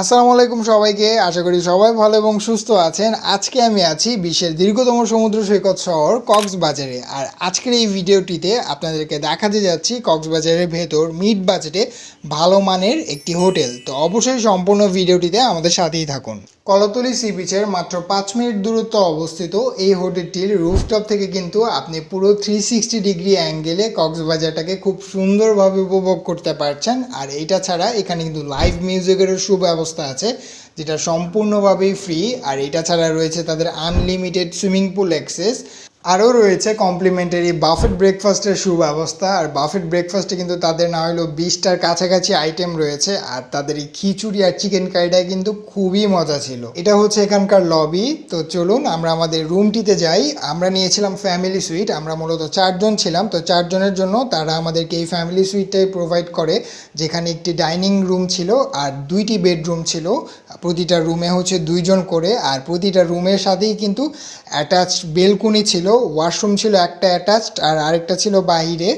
আসসালামু আলাইকুম সবাইকে। আশা করি সবাই ভালো এবং সুস্থ আছেন। আজকে আমি আছি বিশ্বের দীর্ঘতম সমুদ্র সৈকত শহর কক্সবাজারে। আর আজকের এই ভিডিওটিতে আপনাদেরকে দেখাতে যাচ্ছি কক্সবাজারের ভেতর মিড বাজেটে ভালো মানের একটি হোটেল। তো অবশ্যই সম্পূর্ণ ভিডিওটিতে আমাদের সাথেই থাকুন। কলাতলী সি বিচের মাত্র 5 মিনিট দূরত্ব অবস্থিত এই হোটেলটির রুফটপ থেকে কিন্তু আপনি পুরো 360 ডিগ্রি অ্যাঙ্গেলে কক্সবাজারটাকে খুব সুন্দরভাবে উপভোগ করতে পারছেন। আর এটা ছাড়া এখানে কিন্তু লাইভ মিউজিকেরও সুব্যবস্থা আছে, যেটা সম্পূর্ণভাবেই ফ্রি। আর এটা ছাড়া রয়েছে তাদের আনলিমিটেড সুইমিং পুল অ্যাক্সেস, আরও রয়েছে কমপ্লিমেন্টারি বাফেট ব্রেকফাস্টের সুব্যবস্থা। আর বাফেট ব্রেকফাস্টে কিন্তু তাদের না হলেও 20টার কাছাকাছি আইটেম রয়েছে। আর তাদের এই খিচুড়ি আর চিকেন কারিটা কিন্তু খুবই মজা ছিল। এটা হচ্ছে এখানকার লবি। তো চলুন আমরা আমাদের রুমটিতে যাই। আমরা নিয়েছিলাম ফ্যামিলি সুইট, আমরা মূলত 4 জন ছিলাম। তো 4 জনের জন্য তারা আমাদেরকে এই ফ্যামিলি সুইটটাই প্রোভাইড করে, যেখানে একটি ডাইনিং রুম ছিল আর 2টি বেডরুম ছিল। প্রতিটা রুমে হচ্ছে 2 জন করে, আর প্রতিটা রুমের সাথেই কিন্তু অ্যাটাচড বেলকনি ছিল। ওয়াশরুম ছিল একটা অ্যাটাচড আর আরেকটা ছিল বাইরে।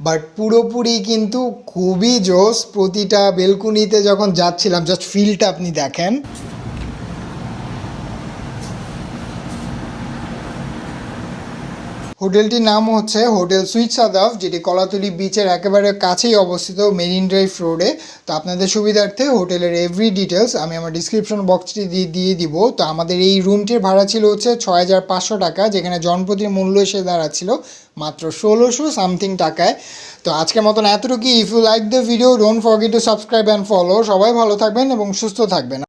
বাট পুরোপুরি কিন্তু খুবই জোস। প্রতিটা বেলকনিতে যখন যাচ্ছিলাম, জাস্ট ফিলটা আপনি দেখেন। হোটেলটির নাম হচ্ছে হোটেল সুইট সাদাফ, যেটি কলাতলী বিচের একেবারে কাছেই অবস্থিত, মেরিন ড্রাইভ রোডে। তো আপনাদের সুবিধার্থে হোটেলের এভরি ডিটেলস আমি আমার ডিসক্রিপশন বক্সটি দিয়ে দিব। তো আমাদের এই রুমটির ভাড়া ছিল হচ্ছে 6500 টাকা, যেখানে জনপ্রতি মূল্য এসে দাঁড়াচ্ছিল মাত্র 1600 সামথিং টাকায়। তো আজকের মতন এতটুকুই। If you like the video, don't forget to subscribe and follow. সবাই ভালো থাকবেন এবং সুস্থ থাকবেন।